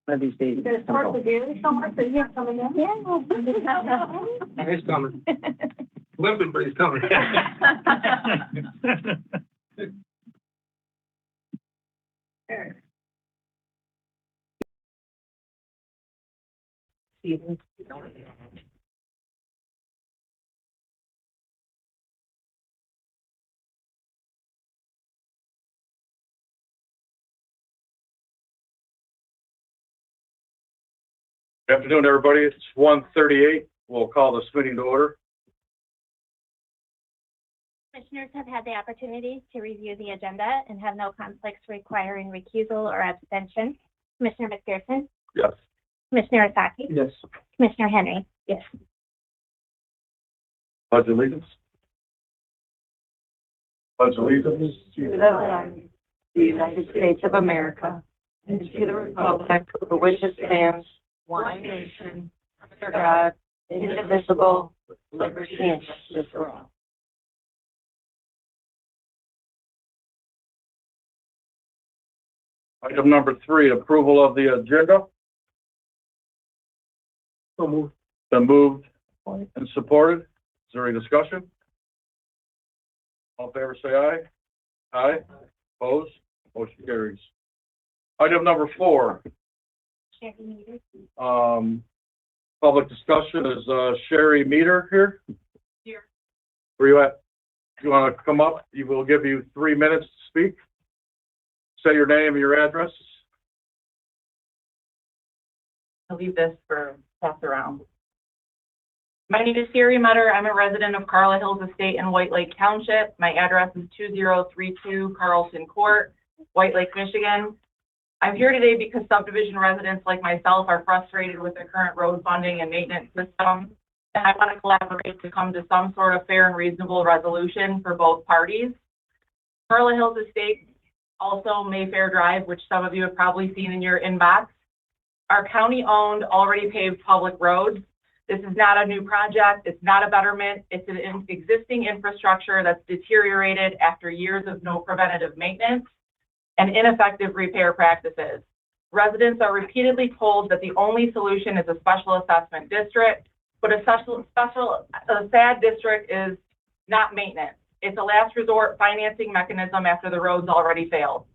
One of these days. There's parts of you somewhere, so you're coming in? Yeah. He's coming. Limping, but he's coming. Steven. Good afternoon, everybody. It's 1:38. We'll call this meeting to order. Commissioners have had the opportunity to review the agenda and have no conflicts requiring recusal or abstention. Commissioner McPherson? Yes. Commissioner Osaki? Yes. Commissioner Henry? Yes. Pledge allegiance. Pledge allegiance. To the flag, the United States of America, and to the republic for which it stands, one nation, under God, indivisible, with liberty and justice for all. Item number 3, approval of the agenda. So moved. Been moved and supported. Is there any discussion? All in favor, say aye. Aye. Opposed? Motion carries. Item number 4, Sherry Meter? public discussion. Is Sherry Meter here? Here. Where you at? You want to come up? We'll give you 3 minutes to speak. Say your name and your address. I'll leave this for pass around. My name is Sherry Metter. I'm a resident of Carla Hills Estate in White Lake Township. My address is 2032 Carlson Court, White Lake, Michigan. I'm here today because subdivision residents like myself are frustrated with the current road funding and maintenance system. And I want to collaborate to come to some sort of fair and reasonable resolution for both parties. Carla Hills Estate, also Mayfair Drive, which some of you have probably seen in your inbox, are county-owned, already paved public roads. This is not a new project. It's not a betterment. It's an existing infrastructure that's deteriorated after years of no preventative maintenance and ineffective repair practices. Residents are repeatedly told that the only solution is a special assessment district, but a SAD district is not maintenance. It's a last resort financing mechanism after the road's already failed.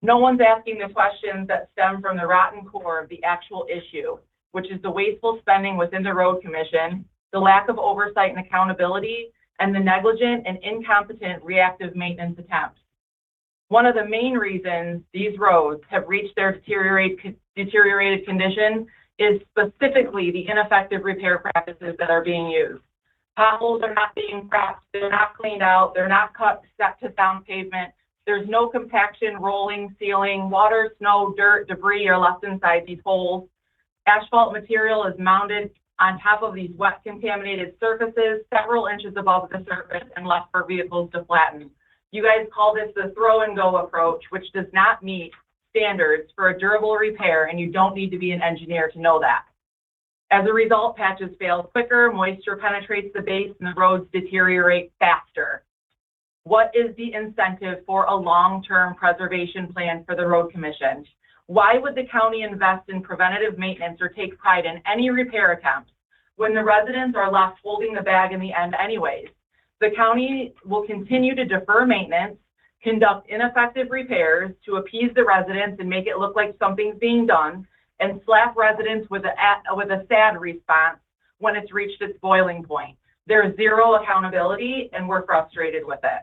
No one's asking the questions that stem from the rotten core of the actual issue, which is the wasteful spending within the road commission, the lack of oversight and accountability, and the negligent and incompetent reactive maintenance attempts. One of the main reasons these roads have reached their deteriorated condition is specifically the ineffective repair practices that are being used. Potholes are not being prepped, they're not cleaned out, they're not cut set to sound pavement. There's no compaction, rolling, sealing, water, snow, dirt, debris are left inside these holes. Asphalt material is mounted on top of these wet contaminated surfaces, several inches above the surface and left for vehicles to flatten. You guys call this the throw and go approach, which does not meet standards for a durable repair, and you don't need to be an engineer to know that. As a result, patches fail quicker, moisture penetrates the base, and the roads deteriorate faster. What is the incentive for a long-term preservation plan for the road commission? Why would the county invest in preventative maintenance or take pride in any repair attempts when the residents are left holding the bag in the end anyways? The county will continue to defer maintenance, conduct ineffective repairs to appease the residents and make it look like something's being done, and slap residents with a sad response when it's reached its boiling point. There's zero accountability, and we're frustrated with it.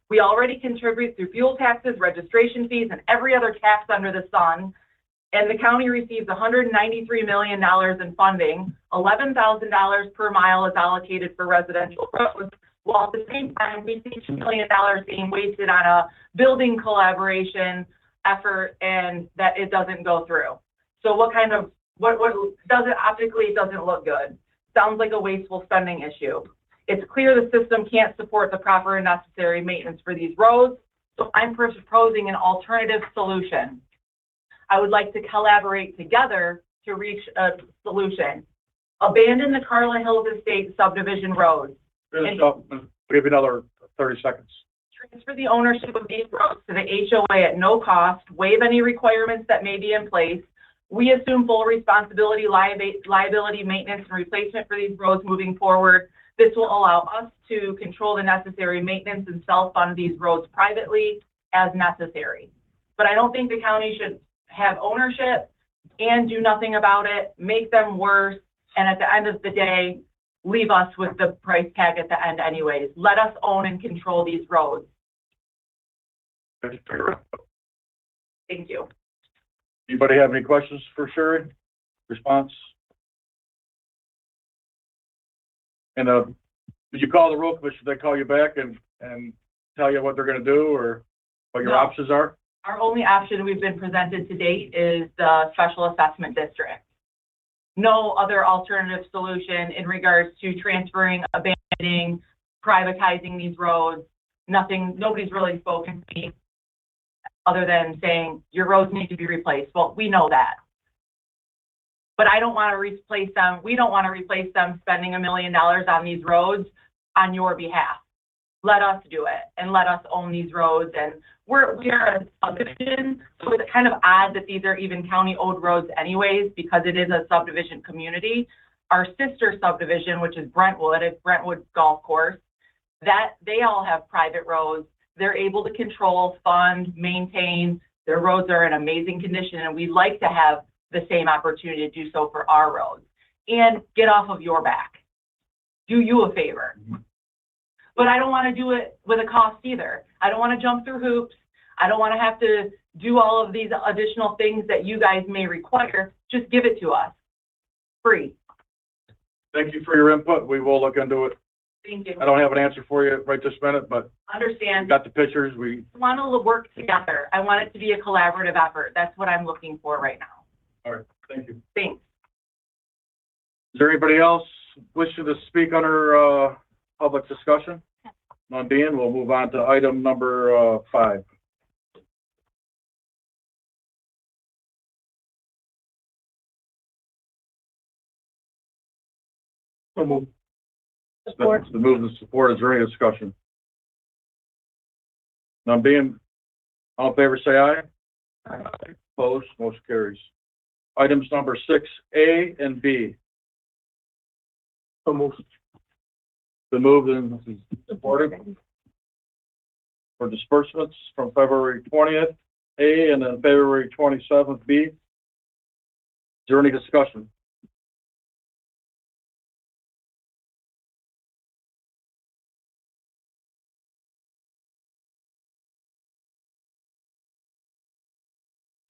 We already contribute through fuel taxes, registration fees, and every other tax under the sun, and the county receives $193 million in funding. $11,000 per mile is allocated for residential roads, while at the same time, we see $2 million being wasted on a building collaboration effort, and that it doesn't go through. So what does it optically, it doesn't look good. Sounds like a wasteful spending issue. It's clear the system can't support the proper and necessary maintenance for these roads, so I'm proposing an alternative solution. I would like to collaborate together to reach a solution. Abandon the Carla Hills Estate subdivision roads. We'll give you another 30 seconds. Transfer the ownership of these roads to the HOA at no cost, waive any requirements that may be in place, We assume full responsibility, liability, maintenance, and replacement for these roads moving forward. This will allow us to control the necessary maintenance and self-fund these roads privately as necessary. But I don't think the county should have ownership and do nothing about it, make them worse, and at the end of the day, leave us with the price tag at the end anyways. Let us own and control these roads. Thank you. Anybody have any questions for Sherry? Response? And, did you call the road commission? Did they call you back and tell you what they're gonna do or what your No. options are? Our only option we've been presented to date is the special assessment district. No other alternative solution in regards to transferring, abandoning, privatizing these roads. Nothing, nobody's really spoken to me other than saying your roads need to be replaced. Well, we know that. But I don't want to replace them. We don't want to replace them spending $1 million on these roads on your behalf. Let us do it and let us own these roads. And we are a subdivision, so it's kind of odd that these are even county-owned roads anyways, because it is a subdivision community. Our sister subdivision, which is Brentwood, it's Brentwood Golf Course, that they all have private roads. They're able to control, fund, maintain. Their roads are in amazing condition, and we'd like to have the same opportunity to do so for our roads. And get off of your back. Do you a favor. But I don't want to do it with a cost either. I don't want to jump through hoops. I don't want to have to do all of these additional things that you guys may require. Just give it to us. Free. Thank you for your input. We will look into it. Thank you. I don't have an answer for you right this minute, but we Understand. got the pictures. We, I want to work together. I want it to be a collaborative effort. That's what I'm looking for right now. all right, thank you. Thanks. Is there anybody else wishing to speak under, public discussion? None being, we'll move on to item number, 5. So moved. Support. The move and support, is there any discussion? None being, all in favor, say aye. Aye. Opposed, motion carries. Items number 6A and B. So moved. The move and supported for disbursements from February 20th, A, and then February 27th, B. Is there any discussion?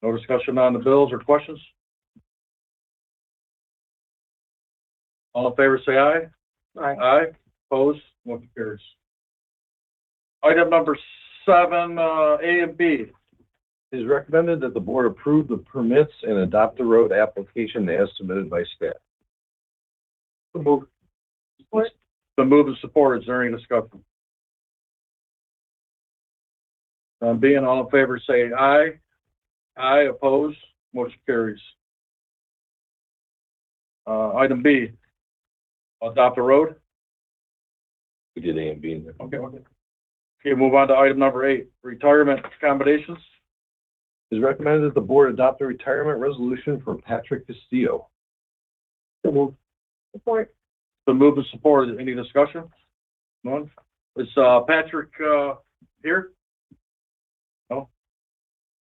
No discussion on the bills or questions? All in favor, say aye. Aye. Aye. Opposed, motion carries. Item number 7, A and B. It is recommended that the board approve the permits and adopt the road application as submitted by staff. So moved. The move is supported. Is there any discussion? Being all in favor, say aye. Aye. Opposed, motion carries. Item B. Adopt a road. We did A and B in there. Okay. Okay, move on to item number 8, retirement accommodations. It is recommended that the board adopt a retirement resolution for Patrick Castillo. So moved. Support. The move is supported. Any discussion? None? Is, Patrick, here? No?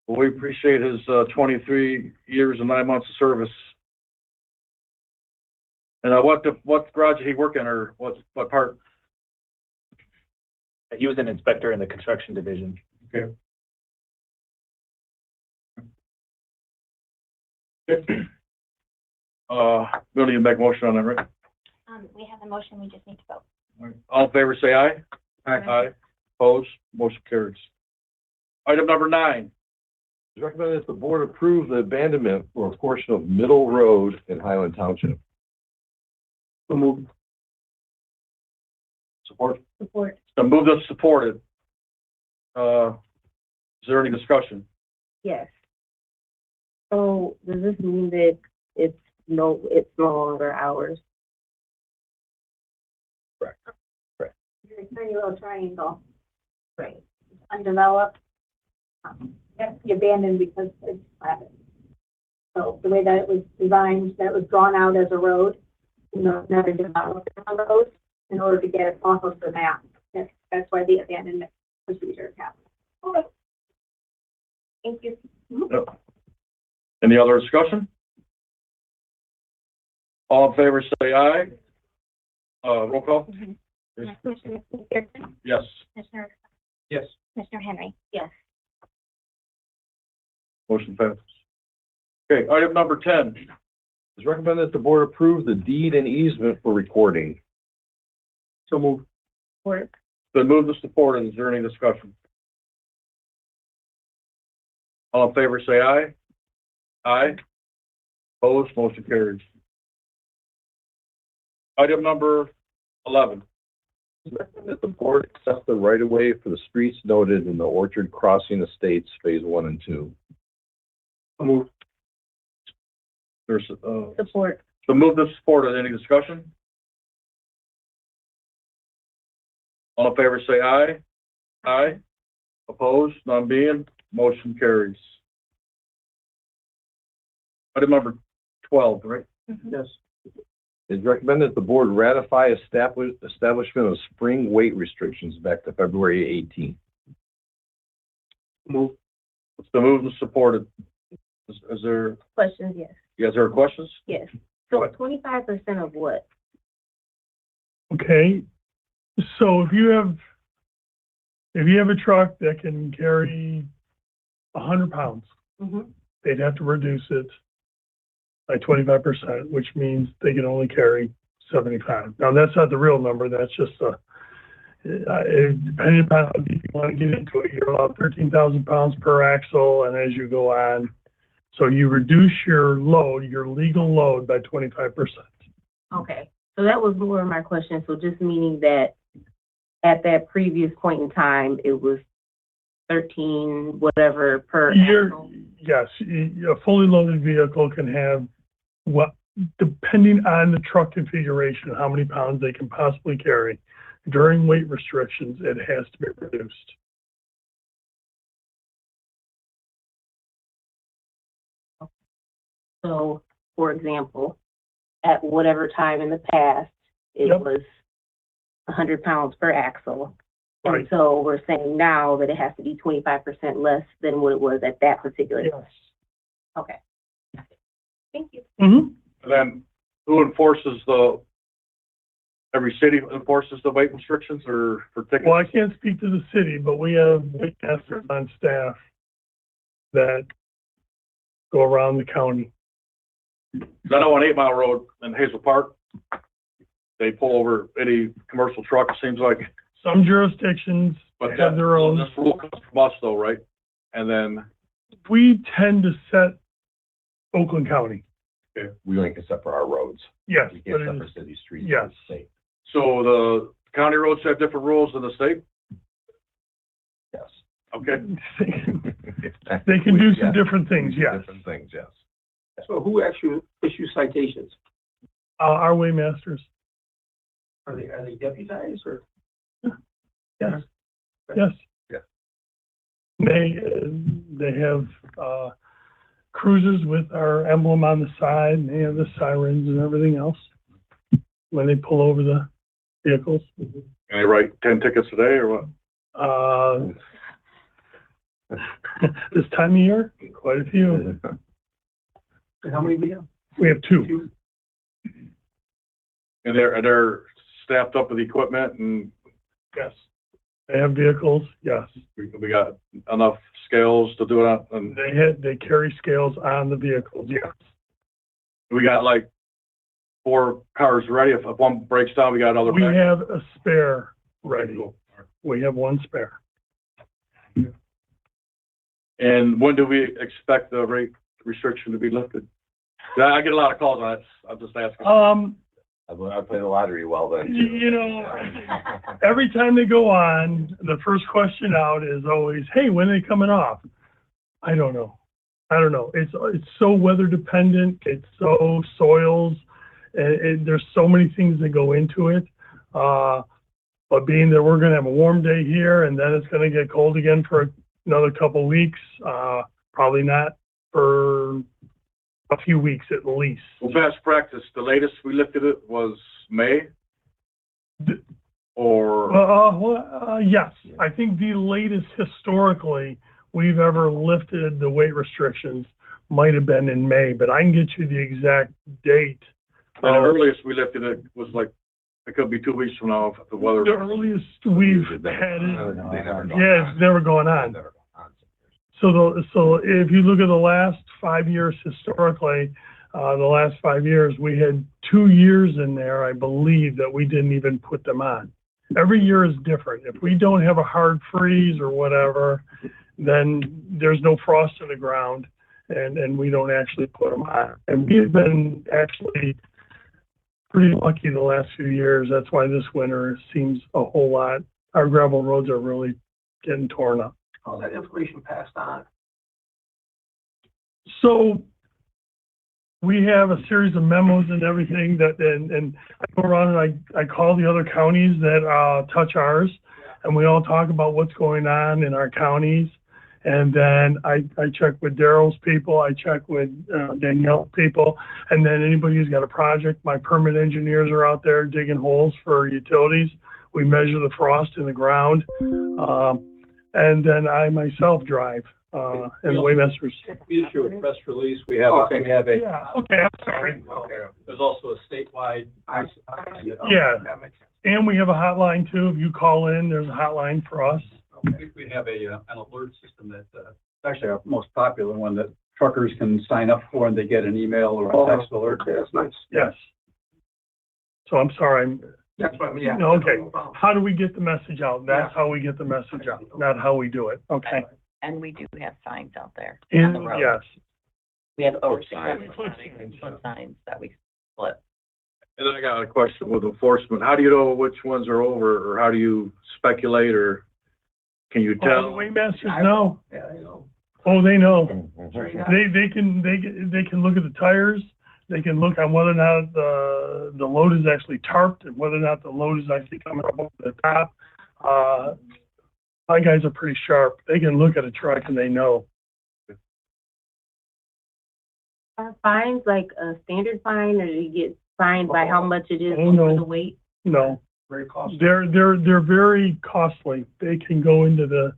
Well, we appreciate his, 23 years and 9 months of service. And, what garage did he work in, or what part? He was an inspector in the construction division. Okay. We'll need to make a motion on that, right? We have a motion, we just need to vote. All right. All in favor, say aye. Aye. Opposed, motion carries. Item number 9. It is recommended that the board approve the abandonment for a portion of Middle Road in Highland Township. So moved. Support. Support. The move is supported. Is there any discussion? Yes. So does this mean that it's no longer ours? Correct. Your tiny little triangle. Right. Undeveloped. That's abandoned because it's private. So the way that it was designed, that was drawn out as a road, never developed on the road in order to get it off of the map. That's why the abandonment procedure happened. Thank you. Any other discussion? All in favor, say aye. Roll call? Commissioner McPherson? Yes. Commissioner, Yes. Commissioner Henry? Yes. Motion passes. Okay, item number 10. It's recommended that the board approve the deed and easement for recording. So moved. Been moved and supported. Is there any discussion? All in favor, say aye. Aye. Opposed, motion carries. Item number 11. It's recommended that the board accept the right-of-way for the streets noted in the Orchard Crossing Estates Phase 1 and 2. So moved. There's, Support. so moved and supported. Any discussion? All in favor, say aye. Aye. Opposed, none being, motion carries. Item number 12, right? Yes. It's recommended that the board ratify establishment of spring weight restrictions back to February 18th. Move. It's been moved and supported. Is there, Questions, yes. you guys have questions? Yes. Go So ahead. 25% of what? Okay, so if you have a truck that can carry 100 pounds, Mm-hmm. they'd have to reduce it by 25%, which means they can only carry 75. Now, that's not the real number, that's just depending upon how deep you want to get into it, you're allowed 13,000 pounds per axle, and as you go on, so you reduce your load, your legal load by 25%. Okay, so that was more of my question. So just meaning that at that previous point in time, it was 13 whatever per axle? Yes, a fully loaded vehicle can have, what, depending on the truck configuration, how many pounds they can possibly carry. During weight restrictions, it has to be reduced. So, for example, at whatever time in the past, it Yep. was 100 pounds per axle. And Right. so we're saying now that it has to be 25% less than what it was at that particular. Yes. Okay. Thank you. Mm-hmm. And then who enforces every city enforces the weight restrictions or for tickets? Well, I can't speak to the city, but we have weight masters on staff that go around the county. I know on 8 Mile Road in Hazel Park, they pull over any commercial truck, it seems like. Some jurisdictions But have their own. This rule comes from us though, right? And then, We tend to set Oakland County. We only can set for our roads. Yes, We but can't it set for is, city streets. yes. State. so the county roads have different rules than the state? Yes. Okay. They can do some Yeah. different things, yes. Different things, yes. So who actually issues citations? Our way masters, Are they deputized or? yes, yes. Yeah. They have, cruisers with our emblem on the side, and they have the sirens and everything else when they pull over the vehicles. And they write 10 tickets a day or what? This time of year, quite a few. And how many do you have? We have two. And they're staffed up with equipment and Yes. They have vehicles, yes. we got enough scales to do it on, and They carry scales on the vehicles, yes. we got like 4 cars ready. If one breaks down, we got another. We back. have a spare Okay, ready. cool. We have one spare. And when do we expect the rate restriction to be lifted? Yeah, I get a lot of calls on it. I'm just asking. I play the lottery well then. too. You know, every time they go on, the first question out is always, hey, when are they coming off? I don't know. It's so weather dependent. It's so soils. There's so many things that go into it. But being that we're going to have a warm day here and then it's going to get cold again for another couple weeks, probably not for a few weeks at least. Well, best practice, the latest we lifted it was May? Or, Yes, I think the latest historically we've ever lifted the weight restrictions might have been in May, but I can get you the exact date. and the earliest we lifted it was like, it could be 2 weeks from now if the weather. The earliest we've had it, yeah, it's never gone on. So if you look at the last 5 years historically, the last 5 years, we had 2 years in there, I believe, that we didn't even put them on. Every year is different. If we don't have a hard freeze or whatever, then there's no frost in the ground and we don't actually put them on. And we've been actually pretty lucky the last few years. That's why this winter seems a whole lot. Our gravel roads are really getting torn up. How's that information passed on? So we have a series of memos and everything that, and I go around and I call the other counties that touch ours, and we all talk about what's going on in our counties. And then I check with Daryl's people, I check with Danielle's people, and then anybody who's got a project, my permit engineers are out there digging holes for utilities. We measure the frost in the ground, and then I myself drive. And the Waymasters. We issue a press release. We have, Yeah, okay, I'm sorry. there's also a statewide. Yeah, and we have a hotline too. If you call in, there's a hotline for us. We have an alert system that, actually our most popular one that truckers can sign up for and they get an email or a text alert. Okay, that's nice. Yes. So I'm sorry. That's what I mean, yeah. No, okay. How do we get the message out? That's how we get the message out, not how we do it. Okay. And we do have signs out there. And yes. We have over signs. 600 signs that we split. And then I got a question with enforcement. How do you know which ones are over, or how do you speculate, or can you Oh, the tell? Waymasters know. Yeah, I know. Oh, they know. They can look at the tires. They can look on whether or not the load is actually tarped and whether or not the load is actually coming up over the top. My guys are pretty sharp. They can look at a truck and they know. Are fines like a standard fine, or do you get fined by how much it is Oh, no. over the weight? No, Very costly. they're very costly. They can go into the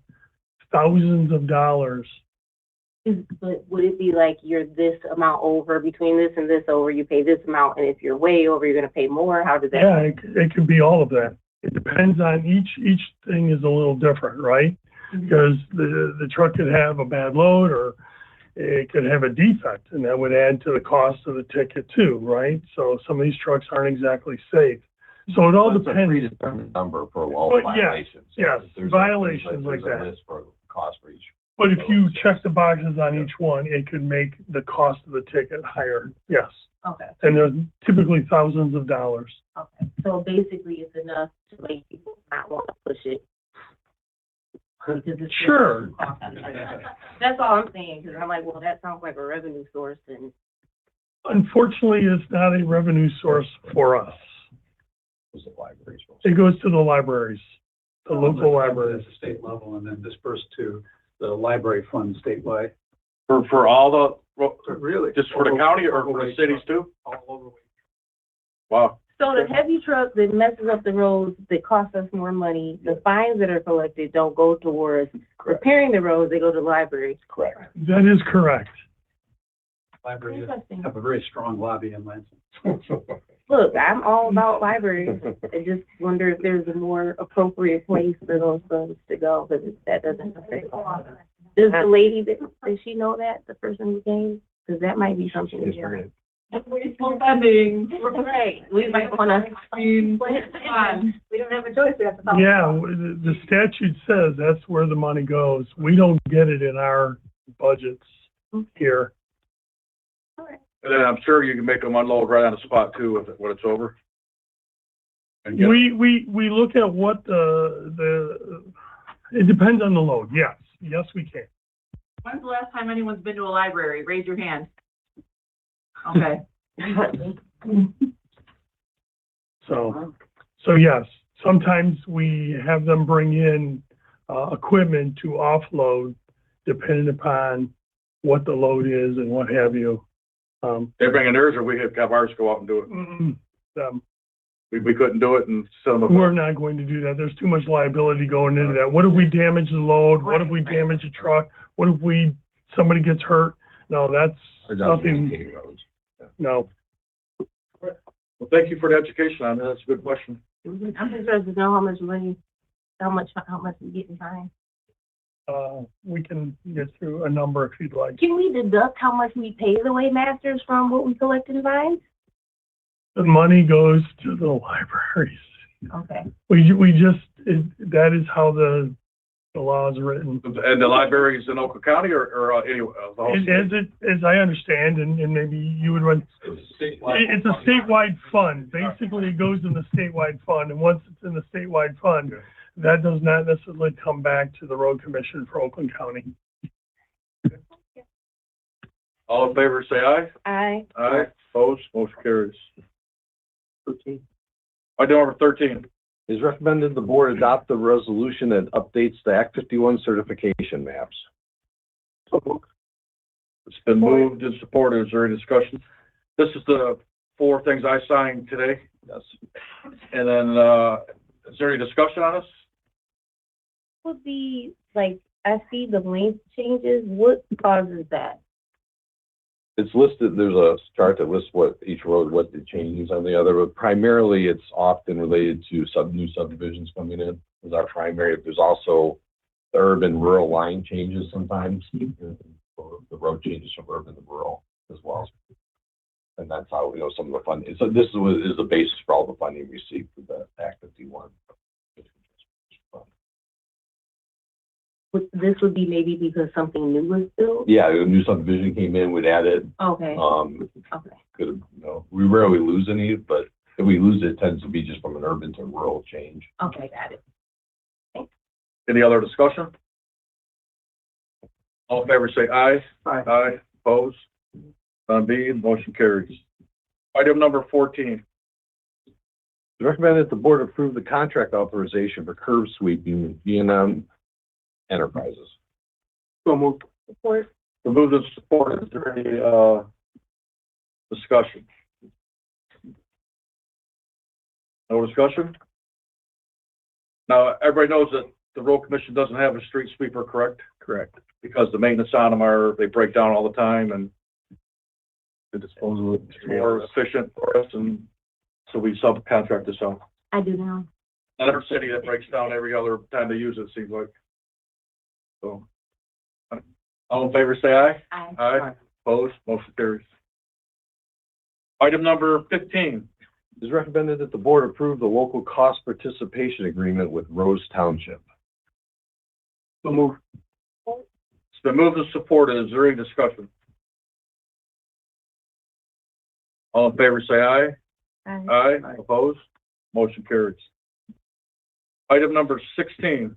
thousands of dollars. But would it be like you're this amount over, between this and this over, you pay this amount, and if you're way over, you're gonna pay more? How does that? Yeah, it could be all of that. It depends on each thing is a little different, right? Because the truck could have a bad load or it could have a defect, and that would add to the cost of the ticket too, right? So some of these trucks aren't exactly safe. So it all That's a depends. predetermined number for all But yes, violations. yes, There's a- violations like there's a that. list for cost for each. But if you check the boxes on each one, it could make the cost of the ticket higher, yes. Okay, And they're typically thousands of dollars. okay. So basically it's enough to make people not want to push it. Because it's Sure. That's all I'm saying, because I'm like, well, that sounds like a revenue source, and Unfortunately, it's not a revenue source for us. Was it libraries? It goes to the libraries, the local libraries. At the state level and then dispersed to the library fund statewide. For all the, Really? just for the county or for the cities too? All over. Wow. so the heavy truck that messes up the roads, that costs us more money, the fines that are collected don't go towards repairing the roads, they go to the library. Correct. That is correct. Libraries Interesting. have a very strong lobby in Lansing. Look, I'm all about libraries. I just wonder if there's a more appropriate place for those funds to go, because that doesn't affect. Does the lady, does she know that, the person who came? Because that might be something. Yes, we're gonna- Wasteful spending. Right, we might wanna. Come on. We don't have a choice, we have to follow. Yeah, the statute says that's where the money goes. We don't get it in our budgets here. And then I'm sure you can make them unload right on the spot too when it's over. And get- We look at what it depends on the load. Yes, we can. When's the last time anyone's been to a library? Raise your hand. Okay. So yes, sometimes we have them bring in equipment to offload depending upon what the load is and what have you. They bring in theirs, or we have ours go out and do it? We couldn't do it and send them. We're not going to do that. There's too much liability going into that. What if we damage the load? What if we damage a truck? What if somebody gets hurt? No, that's nothing, no. Well, thank you for the education on that. That's a good question. I'm interested to know how much we get in time. We can get through a number if you'd like. Can we deduct how much we pay the Waymasters from what we collect in fines? The money goes to the libraries. Okay. That is how the law is written. And the libraries in Oakland County or anywhere? As I understand, and maybe you would run, it's a statewide fund. Basically, it goes in the statewide fund, and once it's in the statewide fund, that does not necessarily come back to the road commission for Oakland County. All in favor, say aye. Aye. Aye. Opposed, motion carries. 13. Item number 13. It is recommended the board adopt the resolution that updates the Act 51 certification maps. It's been moved and supported. Is there any discussion? This is the 4 things I signed today. Yes. And then, is there any discussion on this? Would be, like, I see the length changes. What causes that? It's listed, there's a chart that lists what each road, what the changes on the other, but primarily it's often related to new subdivisions coming in is our primary. There's also the urban-rural line changes sometimes. The road changes from urban to rural as well. And that's how, some of the funding. So this is the basis for all the funding received for the Act 51. This would be maybe because something new was built? Yeah, a new subdivision came in, we'd add it. Okay. Okay. We rarely lose any, but if we lose it, it tends to be just from an urban to rural change. Okay, got it. Any other discussion? All in favor, say aye. Aye. Aye. Opposed? None being, motion carries. Item number 14. It's recommended that the board approve the contract authorization for curb sweeping with B&M Enterprises. So moved. Support. The move is supported. Is there any discussion? No discussion? Now, everybody knows that the road commission doesn't have a street sweeper, correct? Correct. Because the maintenance on them they break down all the time and the disposal is more efficient for us, and so we subcontract this out. I do now. Another city that breaks down every other time they use it, seems like. So, all in favor, say aye. Aye. Aye. Opposed, motion carries. Item number 15. It is recommended that the board approve the local cost participation agreement with Rose Township. So moved. It's been moved and supported. Is there any discussion? All in favor, say aye. Aye. Aye. Opposed, motion carries. Item number 16.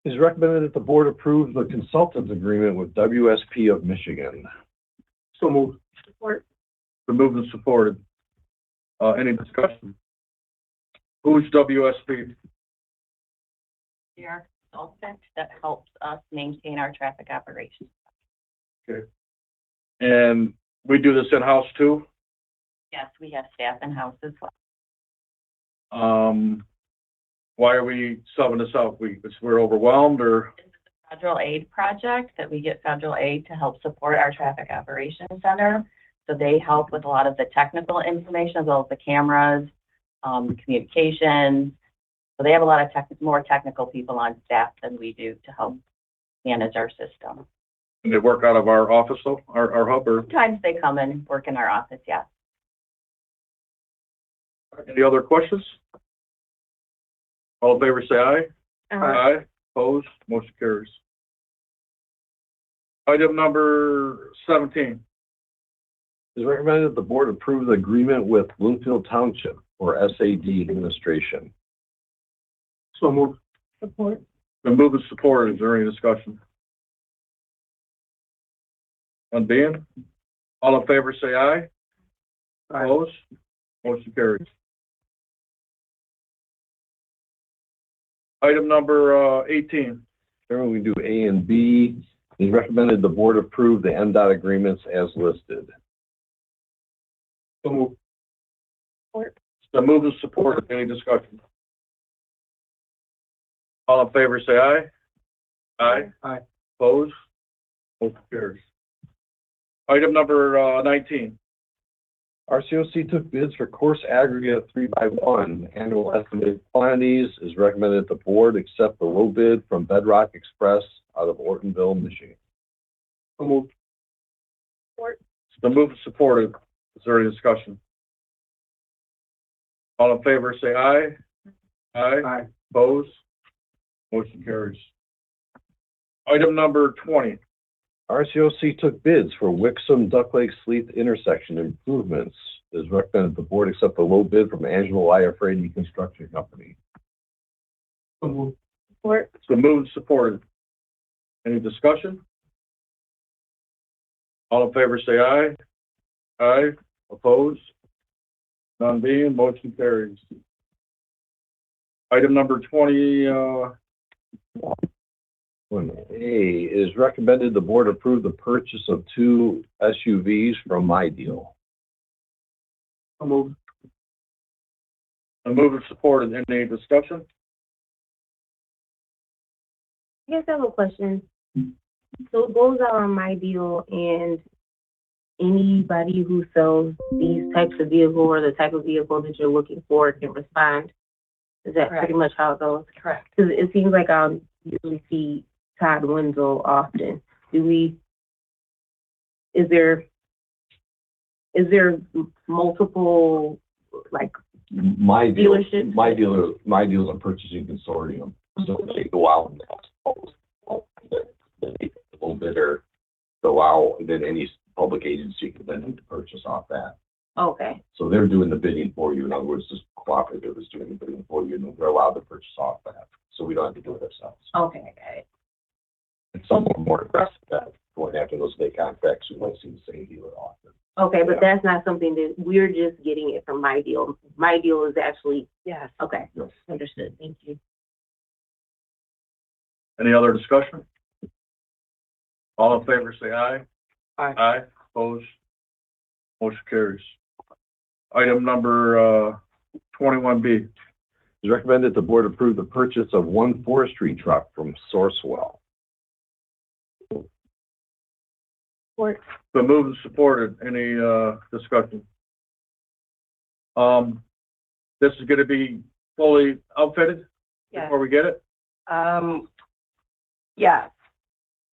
It is recommended that the board approve the consultants agreement with WSP of Michigan. So moved. Support. Been moved and supported. Any discussion? Who's WSP? We are a consultant that helps us maintain our traffic operations. Okay. And we do this in-house too? Yes, we have staff in-house as well. Why are we subbing this out? We're overwhelmed, or? This is a federal aid project that we get federal aid to help support our traffic operations center. So they help with a lot of the technical information as well as the cameras, communications. So they have a lot of more technical people on staff than we do to help manage our system. And they work out of our office though, our hub, or? Sometimes they come and work in our office, yes. Any other questions? All in favor, say aye. Aye. Opposed, motion carries. Item number 17. It is recommended that the board approve the agreement with Bloomfield Township for SAD administration. So moved. Support. Been moved and supported. Is there any discussion? None being? All in favor, say aye. Aye. Opposed, motion carries. Item number 18. Then we do A and B. It is recommended the board approve the MDOT agreements as listed. So moved. It's been moved and supported. Any discussion? All in favor, say aye. Aye. Aye. Opposed? Motion carries. Item number 19. RCOC took bids for course aggregate 3x1. Annual estimated quantities is recommended that the board accept the low bid from Bedrock Express out of Ortonville, Michigan. So moved. It's been moved and supported. Is there any discussion? All in favor, say aye. Aye. Aye. Opposed? Motion carries. Item number 20. RCOC took bids for Wixom Duck Lake Sleeth intersection improvements. It is recommended the board accept the low bid from Angelo Iafredi Construction Company. So moved. It's been moved and supported. Any discussion? All in favor, say aye. Aye. Opposed? None being, motion carries. Item number 20, 1A, it is recommended the board approve the purchase of 2 SUVs from MyDeal. So moved. and moved and supported. Any discussion? I guess I have a question. So it goes out on my deal, and anybody who sells these types of vehicle or the type of vehicle that you're looking for can respond? Is that Correct. pretty much how it goes? Correct. Because it seems like I'll usually see Todd Wenzel often. Is there multiple, like, dealerships? My deal's a purchasing consortium, so they go out and a little bit or go out, and then any public agency can then purchase off that. Okay, So they're doing the bidding for you. In other words, this cooperative is doing the bidding for you, and they're allowed to purchase off that. So we don't have to do it ourselves. okay, got it. It's somewhat more aggressive that going after those big contracts, we might see the same dealer often. Okay, but Yeah. that's not something that, we're just getting it from my deal. My deal is actually, Yes. okay, Yes. understood, thank you. Any other discussion? All in favor, say aye. Aye. Aye, opposed, motion carries. Item number 21B. It's recommended the board approve the purchase of 1 forestry truck from Sourcewell. Been moved and supported. Any discussion? This is gonna be fully outfitted Yes. before we get it? Yes.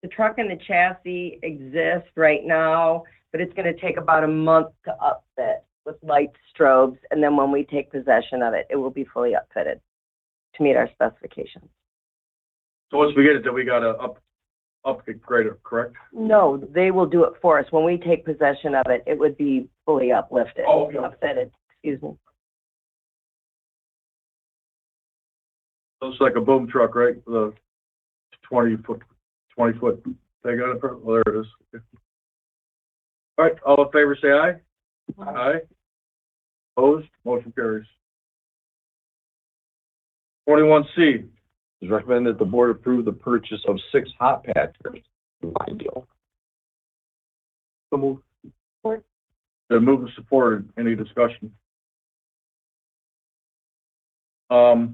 The truck and the chassis exist right now, but it's gonna take about a month to upfit with light strobes, and then when we take possession of it, it will be fully upfitted to meet our specifications. So once we get it, then we gotta upgrade it, correct? No, they will do it for us. When we take possession of it, it would be fully uplifted, Oh, okay. upfitted, excuse me. Looks like a boom truck, right? The 20-foot thing on it. Well, there it is. All right, all in favor, say aye. Aye. Opposed, motion carries. 21C. It's recommended the board approve the purchase of 6 hot patchers from MyDeal. So moved. Been moved and supported. Any discussion? So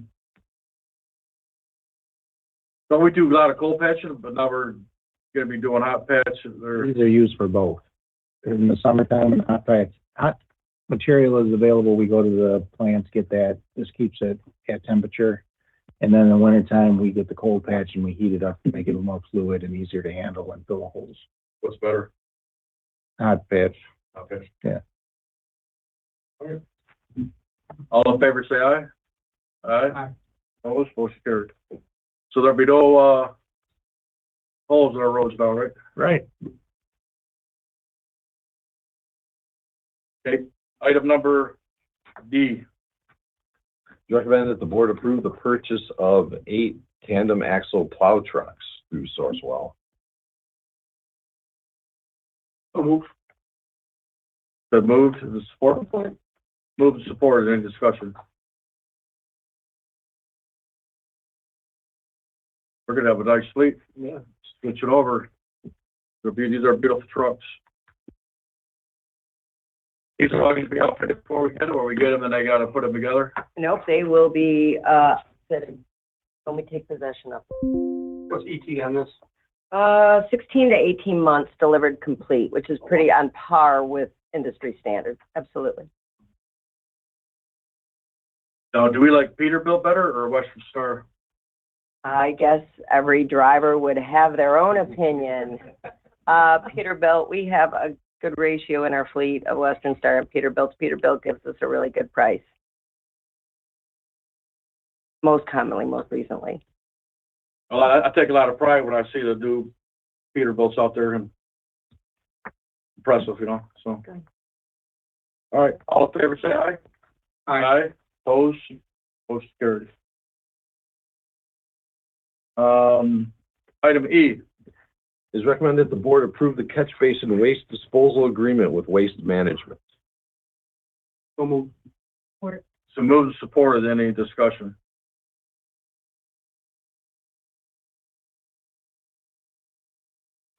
we do a lot of cold patching, but now we're gonna be doing hot patch, or, These are used for both. In the summertime, hot material is available. We go to the plants, get that. This keeps it at temperature. And then in the wintertime, we get the cold patch and we heat it up to make it more fluid and easier to handle and fill the holes. what's better? Hot patch. Okay. Yeah. Okay. All in favor, say aye. Aye. Aye. Opposed, motion carried. So there'll be no, holes in our roads now, right? Right. Okay, item number D. It's recommended that the board approve the purchase of 8 tandem axle plow trucks through Sourcewell. So moved. Been moved, is it support? Moved and supported, any discussion? We're gonna have a nice fleet. Yeah. Switch it over. These are beautiful trucks. These are all going to be outfitted before we get them, or we get them and they got to put them together? Nope, they will be, fitted when we take possession of What's ET on this? 16 to 18 months delivered complete, which is pretty on par with industry standards. Absolutely. Now, do we like Peterbilt better or Western Star? I guess every driver would have their own opinion. Peterbilt, we have a good ratio in our fleet of Western Star and Peterbilt. Peterbilt gives us a really good price. Most commonly, most recently. Well, I take a lot of pride when I see the new Peterbilts out there, and impressive, you know, so. Good. All right, all in favor, say aye. Aye. Opposed? Motion carries. Item E. It is recommended the board approve the catch basin waste disposal agreement with Waste Management. So moved. So moved and supported. Any discussion?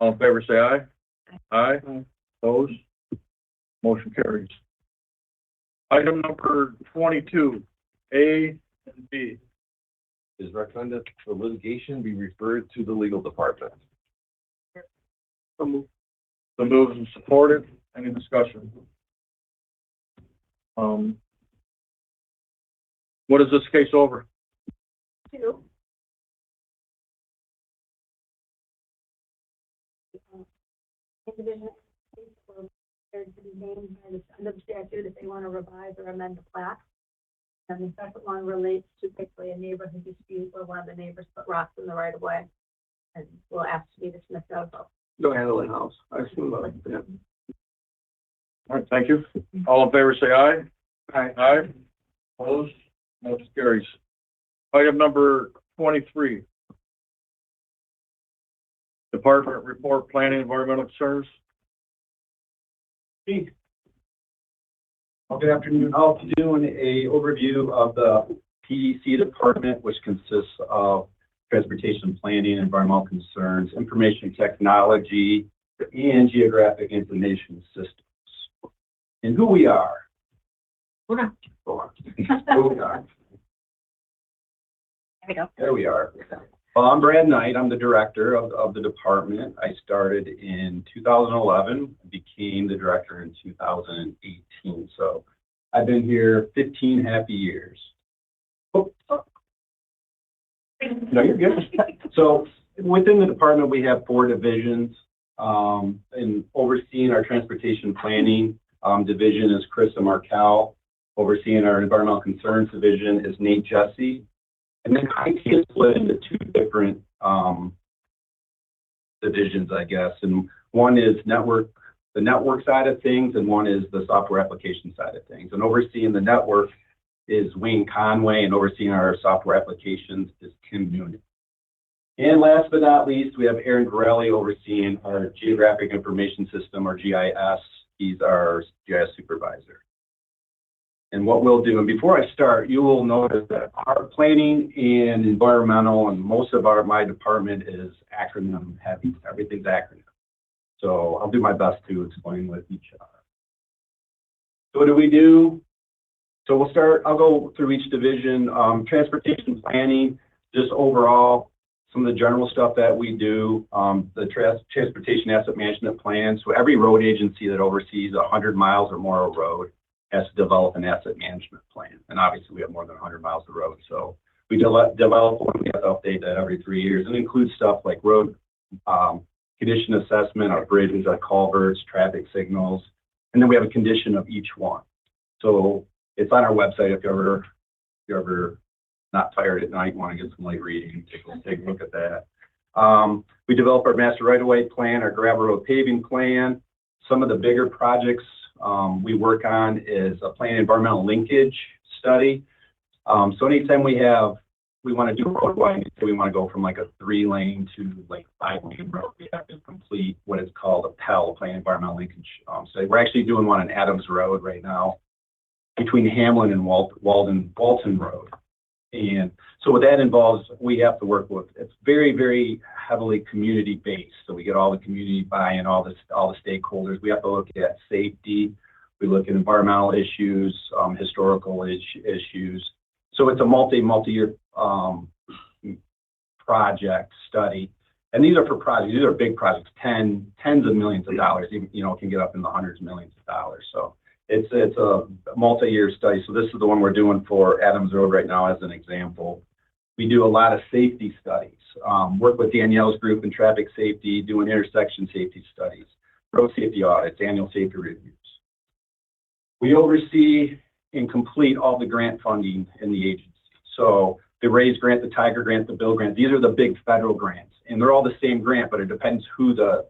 All in favor, say aye. Aye. Opposed? Motion carries. Item number 22, A and B. It is recommended the litigation be referred to the legal department. So moved. The moves and supported. Any discussion? What is this case over? Two. Individual to be named by the end of statute if they want to revise or amend the plat. And the second one relates to basically a neighborhood dispute where one of the neighbors put rocks in the right of way. And will ask to be dismissed out of. Don't handle in-house. I assume that, yeah. All right, thank you. All in favor, say aye. Aye. Aye. Opposed? Motion carries. Item number 23. Department report, planning, environmental concerns. Well, good afternoon. I'll be doing a overview of the PDC department, which consists of transportation planning, environmental concerns, information technology, and geographic information systems. And who we are. Who we are. There we go. There we are. Well, I'm Brad Knight. I'm the director of the department. I started in 2011, became the director in 2018. So I've been here 15 happy years. Oh. No, you're good. So within the department, we have 4 divisions. And overseeing our transportation planning division is Krista Markel. Overseeing our environmental concerns division is Nate Jesse. And then IT is split into 2 different divisions, I guess. And one is the network side of things, and one is the software application side of things. And overseeing the network is Wayne Conway, and overseeing our software applications is Tim Noonan. And last but not least, we have Aaron Gorelli overseeing our geographic information system, or GIS. He's our GIS supervisor. And what we'll do, and before I start, you will notice that our planning and environmental and most of my department is acronym heavy. Everything's acronym. So I'll do my best to explain what each are. So what do we do? So we'll start, I'll go through each division. Transportation planning, just overall, some of the general stuff that we do, the transportation asset management plan. So every road agency that oversees 100 miles or more of road has to develop an asset management plan. And obviously we have more than 100 miles of road. So we develop one, we have to update that every 3 years, and includes stuff like road condition assessment, our bridges, our culverts, traffic signals, and then we have a condition of each one. So it's on our website if you're ever not tired at night, want to get some light reading, take a look at that. We develop our master right-of-way plan, our gravel road paving plan. Some of the bigger projects we work on is a planned environmental linkage study. So anytime we want to do road widening, so we want to go from like a 3-lane to like 5-lane road, we have to complete what is called a PEL, planned environmental linkage study. We're actually doing one on Adams Road right now between Hamlin and Walton Road. And so what that involves, we have to work with, it's very, very heavily community based. So we get all the community buy-in, all the stakeholders. We have to look at safety, We look at environmental issues, historical issues. So it's a multi-year project study. And these are for projects. These are big projects, tens of millions of dollars, even, can get up in the hundreds of millions of dollars. So it's a multi-year study. So this is the one we're doing for Adams Road right now as an example. We do a lot of safety studies, work with Danielle's group in traffic safety, doing intersection safety studies, road safety audits, annual safety reviews. We oversee and complete all the grant funding in the agency. So the RAISE grant, the Tiger grant, the Bill grant, these are the big federal grants. And they're all the same grant, but it depends who the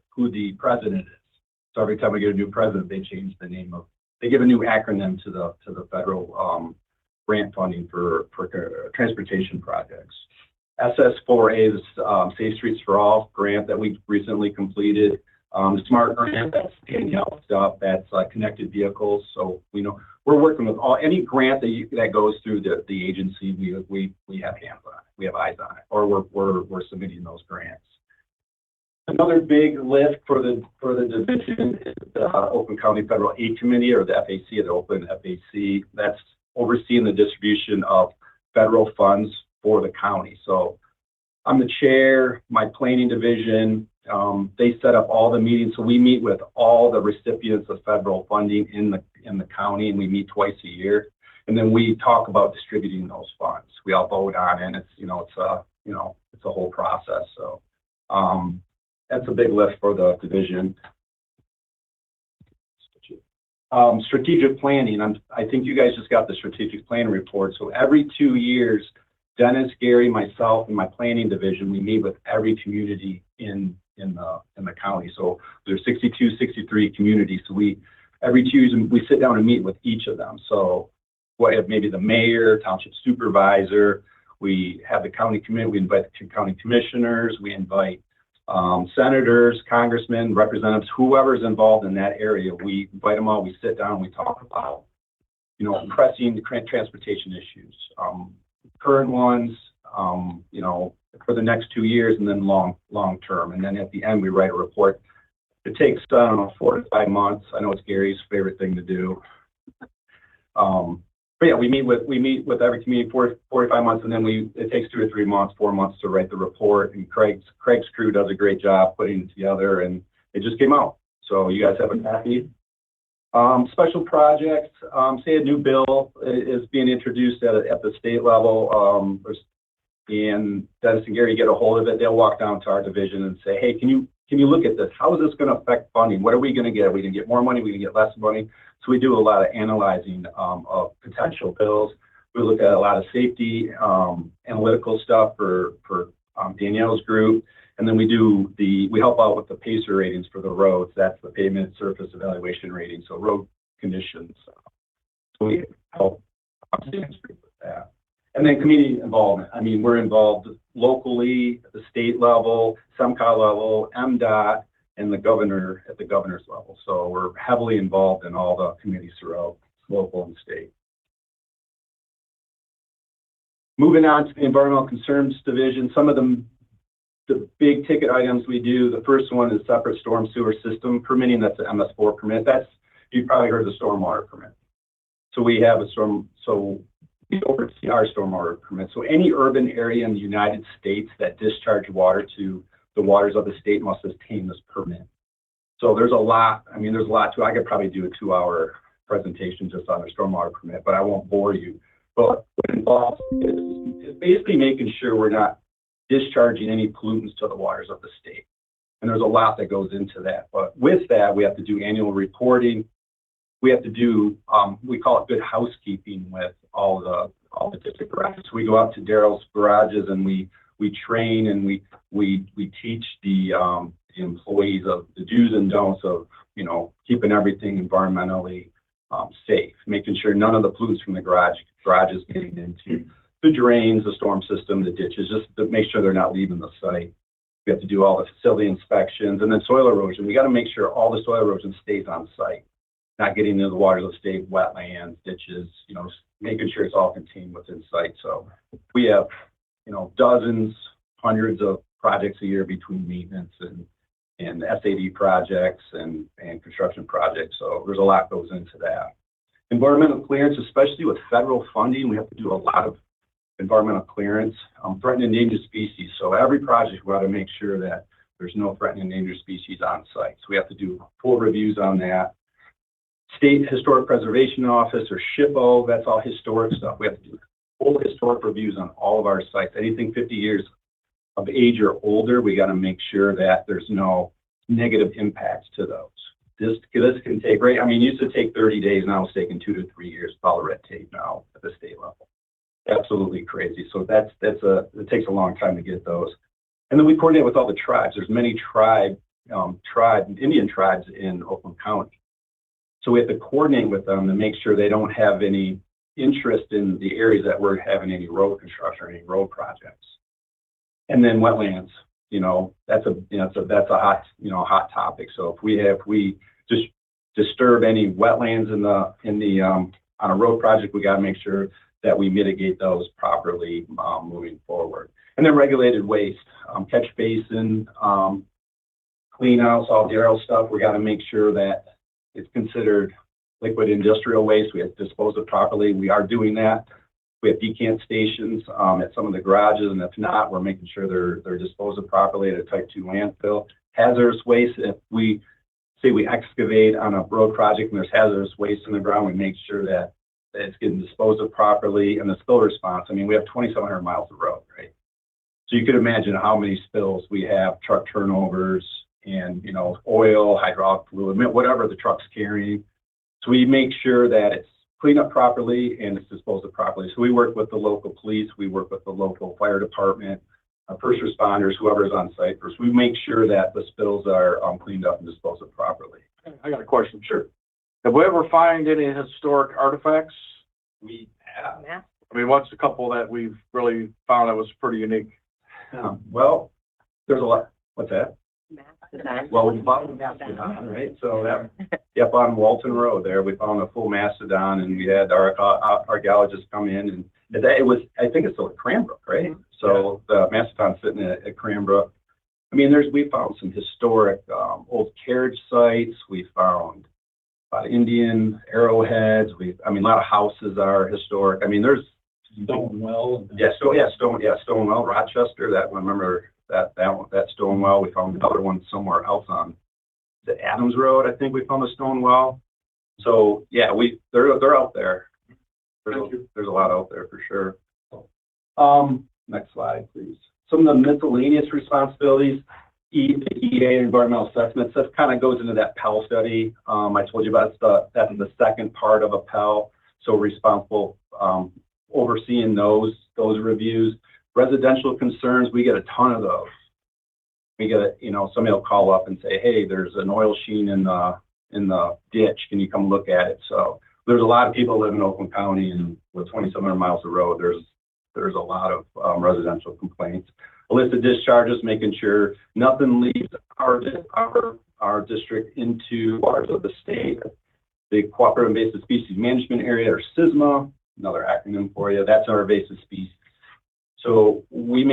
president is. So every time we get a new president, they change the name they give a new acronym to the federal grant funding for transportation projects. SS4A is Safe Streets for All grant that we recently completed. The SMART grant, that's Danielle stuff, that's connected vehicles. So we're working with any grant that goes through the agency. We have hands on it, we have eyes on it, or we're submitting those grants. Another big lift for the division is the Oakland County Federal Aid Committee, or the FAC, the Oakland FAC. That's overseeing the distribution of federal funds for the county. So I'm the chair, my planning division, they set up all the meetings. So we meet with all the recipients of federal funding in the county, and we meet twice a year. And then we talk about distributing those funds. We all vote on it. It's a whole process. So that's a big lift for the division. Strategic planning. I think you guys just got the strategic planning report. So every 2 years, Dennis, Gary, myself, and my planning division, we meet with every community in the county. So there's 62, 63 communities. So every 2 years we sit down and meet with each of them. So maybe the mayor, township supervisor, we have the county committee, we invite the 2 county commissioners, we invite senators, congressmen, representatives, whoever's involved in that area. We invite them all, we sit down, we talk about, pressing transportation issues, current ones, for the next 2 years, and then long term. And then at the end, we write a report. It takes, 4 to 5 months. I know it's Gary's favorite thing to do. But yeah, we meet with every community 4 to 5 months, and then it takes 2 or 3 months, 4 months to write the report. And Craig's crew does a great job putting it together, and it just came out. So you guys have a copy. Special projects, say a new bill is being introduced at the state level, and Dennis and Gary get a hold of it. They'll walk down to our division and say, hey, can you look at this? How is this going to affect funding? What are we going to get? Are we going to get more money? Are we going to get less money? So we do a lot of analyzing of potential bills. We look at a lot of safety, analytical stuff for Danielle's group. And then we help out with the PACER ratings for the roads. That's the pavement surface evaluation rating. So road conditions. So we help Danielle's group with that. And then community involvement. I mean, we're involved locally at the state level, SEMCA level, MDOT, and at the governor's level. So we're heavily involved in all the committees throughout local and state. Moving on to the environmental concerns division, some of the big ticket items we do. The first one is separate storm sewer system permitting. That's an MS4 permit. You've probably heard of the stormwater permit. So we have we oversee our stormwater permit. So any urban area in the United States that discharge water to the waters of the state must obtain this permit. So there's a lot. I mean, there's a lot to it. I could probably do a 2-hour presentation just on the stormwater permit, but I won't bore you. But what it involves is basically making sure we're not discharging any pollutants to the waters of the state. And there's a lot that goes into that. But with that, we have to do annual reporting. We have to do, we call it good housekeeping with all the district garages. So we go out to Daryl's garages and we train and we teach the employees of the do's and don'ts of, keeping everything environmentally safe, making sure none of the pollutants from the garages getting into the drains, the storm system, the ditches, just to make sure they're not leaving the site. We have to do all the facility inspections, and then soil erosion. We got to make sure all the soil erosion stays on site, not getting into the waters of the state, wetlands, ditches, making sure it's all contained within site. So we have, dozens, hundreds of projects a year between maintenance and SAD projects and construction projects. So there's a lot goes into that. Environmental clearance, especially with federal funding, we have to do a lot of environmental clearance, threatened and endangered species. So every project, we got to make sure that there's no threatened and endangered species on site. So we have to do full reviews on that. State Historic Preservation Office, or SHPO, that's all historic stuff. We have to do full historic reviews on all of our sites. Anything 50 years of age or older, we got to make sure that there's no negative impacts to those. This can take, right? I mean, it used to take 30 days, now it's taking 2 to 3 years with all the red tape now at the state level. Absolutely crazy. So it takes a long time to get those. And then we coordinate with all the tribes. There's many Indian tribes in Oakland County. So we have to coordinate with them to make sure they don't have any interest in the areas that we're having any road construction or any road projects. And then wetlands, that's a hot topic. So if we just disturb any wetlands on a road project, we got to make sure that we mitigate those properly moving forward. And then regulated waste, catch basin, clean house, all the aerial stuff. We got to make sure that it's considered liquid industrial waste. We have to dispose it properly. We are doing that. We have decant stations at some of the garages, and if not, we're making sure they're disposed of properly at a type 2 landfill. Hazardous waste, if we say we excavate on a road project and there's hazardous waste in the ground, we make sure that it's getting disposed of properly. And the spill response, I mean, we have 2,700 miles of road, right? So you could imagine how many spills we have, truck turnovers and, oil, hydraulic fluid, whatever the truck's carrying. So we make sure that it's cleaned up properly and it's disposed of properly. So we work with the local police, we work with the local fire department, first responders, whoever's on site first. We make sure that the spills are cleaned up and disposed of properly. I got a question. Sure. Have we ever find any historic artifacts? We have. I mean, what's a couple that we've really found that was pretty unique? Well, there's a lot. What's that? Mastodon. Well, we found a mastodon, right? So yep, on Walton Road there, we found a full mastodon, and we had our archaeologists come in, and it was, I think it's still at Cranbrook, right? So the mastodon's sitting at Cranbrook. I mean, we found some historic old carriage sites. We found a lot of Indian arrowheads. A lot of houses are historic. I mean, there's Stonewell. Stonewell, Rochester. That one, remember that Stonewell. We found another one somewhere else on the Adams Road. I think we found a Stonewell. So yeah, they're out there. There's a lot out there for sure. Next slide, please. Some of the miscellaneous responsibilities. The EA environmental assessments, that kind of goes into that Pell study I told you about. That's the second part of a Pell. So responsible overseeing those reviews. Residential concerns, we get a ton of those. We get, somebody will call up and say, hey, there's an oil sheen in the ditch. Can you come look at it? So there's a lot of people live in Oakland County, and with 2,700 miles of road, there's a lot of residential complaints. A list of discharges, making sure nothing leaves our district into waters of the state. The Cooperative Invasive Species Management Area, or CISMA, another acronym for you. That's our invasive species. So we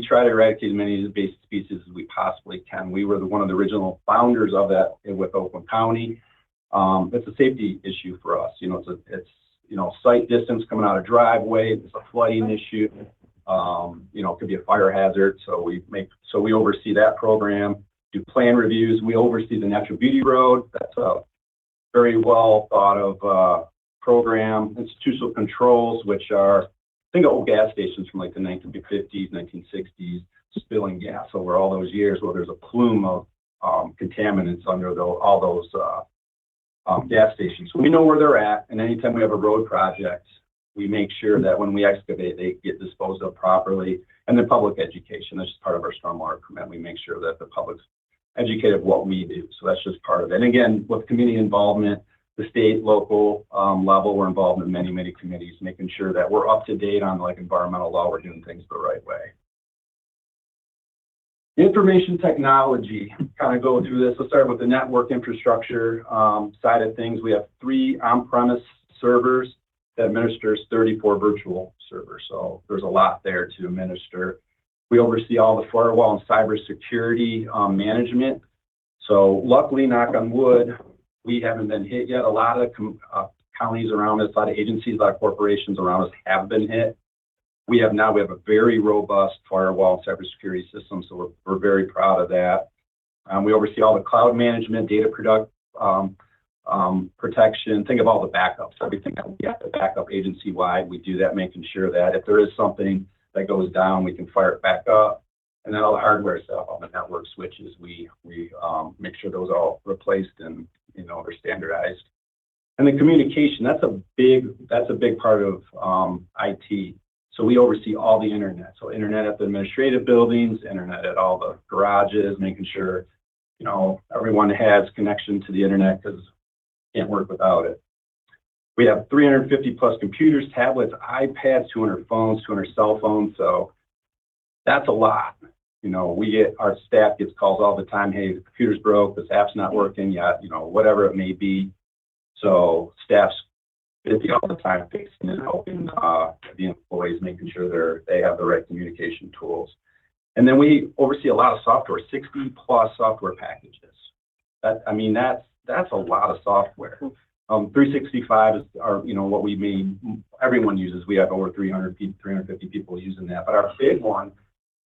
try to eradicate as many invasive species as we possibly can. We were one of the original founders of that with Oakland County. It's a safety issue for us. It's sight distance coming out of driveway. It's a flooding issue. It could be a fire hazard. So we oversee that program, do plan reviews. We oversee the Natural Beauty Road. That's a very well thought of program. Institutional controls, which are, think of old gas stations from like the 1950s, 1960s, spilling gas over all those years where there's a plume of contaminants under all those gas stations. So we know where they're at, and anytime we have a road project, we make sure that when we excavate, they get disposed of properly. And then public education, that's just part of our stormwater permit. We make sure that the public's educated of what we do. So that's just part of it. And again, with community involvement, the state, local level, we're involved in many, many committees, making sure that we're up to date on environmental law, we're doing things the right way. Information technology, kind of go through this. Let's start with the network infrastructure side of things. We have 3 on-premise servers that administers 34 virtual servers. So there's a lot there to administer. We oversee all the firewall and cybersecurity management. So luckily, knock on wood, we haven't been hit yet. A lot of counties around us, a lot of agencies, a lot of corporations around us have been hit. We have a very robust firewall and cybersecurity system, so we're very proud of that. We oversee all the cloud management, data protection. Think of all the backups, everything that we have to back up agency-wide. We do that, making sure that if there is something that goes down, we can fire it back up. And then all the hardware stuff on the network switches, we make sure those are all replaced and, you know, are standardized. And the communication, that's a big part of IT. So we oversee all the internet. So internet at the administrative buildings, internet at all the garages, making sure, you know, everyone has connection to the internet because can't work without it. We have 350 plus computers, tablets, iPads, 200 phones, 200 cell phones. So that's a lot. You know, our staff gets calls all the time. Hey, the computer's broke, this app's not working yet, you know, whatever it may be. So staff's busy all the time fixing and helping the employees, making sure they have the right communication tools. And then we oversee a lot of software, 60 plus software packages. That's a lot of software. 365 is what everyone uses. We have over 350 people using that. But our big one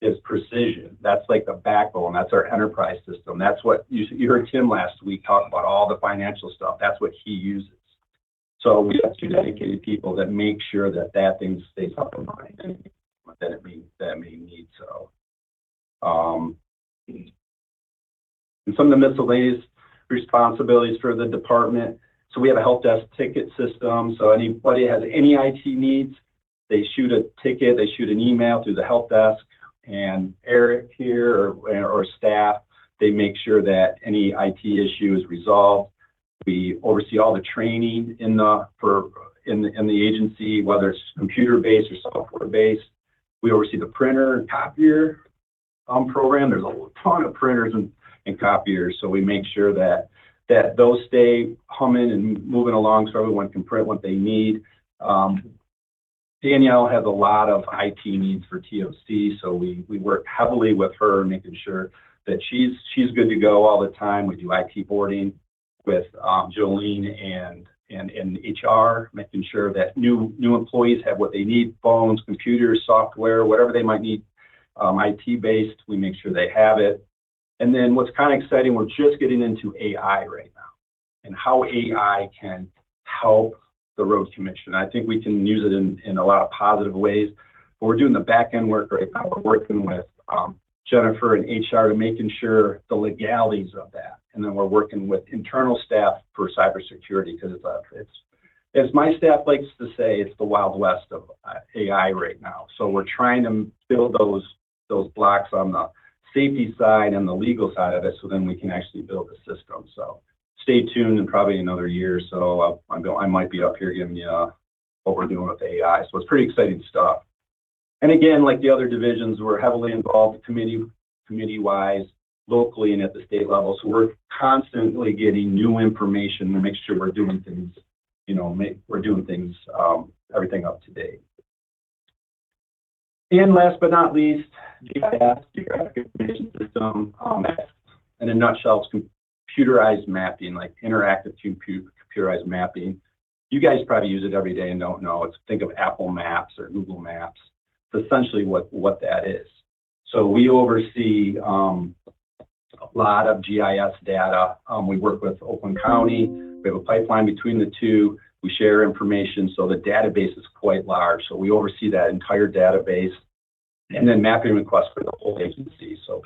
is Precision. That's like the backbone. That's our enterprise system. That's what you heard Tim last week talk about, all the financial stuff. That's what he uses. So we have 2 dedicated people that make sure that thing stays up and running and that it may need. So, and some of the miscellaneous responsibilities for the department. So we have a help desk ticket system. So anybody has any IT needs, they shoot a ticket, they shoot an email through the help desk, and Eric here or staff, they make sure that any IT issue is resolved. We oversee all the training in the agency, whether it's computer-based or software-based. We oversee the printer and copier program. There's a ton of printers and copiers, so we make sure that those stay humming and moving along so everyone can print what they need. Danielle has a lot of IT needs for TOC, so we work heavily with her, making sure that she's good to go all the time. We do IT boarding with Jolene and HR, making sure that new employees have what they need, phones, computers, software, whatever they might need, IT-based, we make sure they have it. And then what's kind of exciting, we're just getting into AI right now and how AI can help the road commission. I think we can use it in a lot of positive ways, but we're doing the back end work right now. We're working with Jennifer and HR to making sure the legalities of that. And then we're working with internal staff for cybersecurity because it's as my staff likes to say, it's the Wild West of AI right now. So we're trying to build those blocks on the safety side and the legal side of it, so then we can actually build a system. So stay tuned in probably another year or so. I might be up here giving you what we're doing with AI. So it's pretty exciting stuff. And again, like the other divisions, we're heavily involved committee-wise, locally and at the state level. So we're constantly getting new information to make sure we're doing things, everything up to date. And last but not least, GIS, Geographic Information System. In a nutshell, it's computerized mapping, like interactive computerized mapping. You guys probably use it every day and don't know. Think of Apple Maps or Google Maps. It's essentially what that is. So we oversee a lot of GIS data. We work with Oakland County. We have a pipeline between the two. We share information, so the database is quite large. So we oversee that entire database, and then mapping requests for the whole agency. So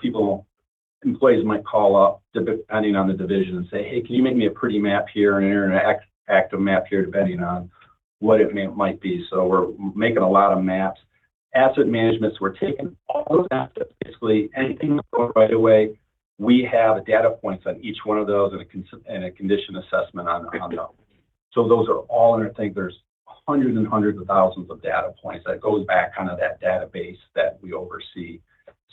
employees might call up, depending on the division, and say, hey, can you make me a pretty map here and an interactive map here, depending on what it might be. So we're making a lot of maps. Asset management, so we're taking all those assets, basically anything right away. We have data points on each one of those and a condition assessment on them. So those are all interlinked. There's hundreds and hundreds of thousands of data points that goes back kind of that database that we oversee.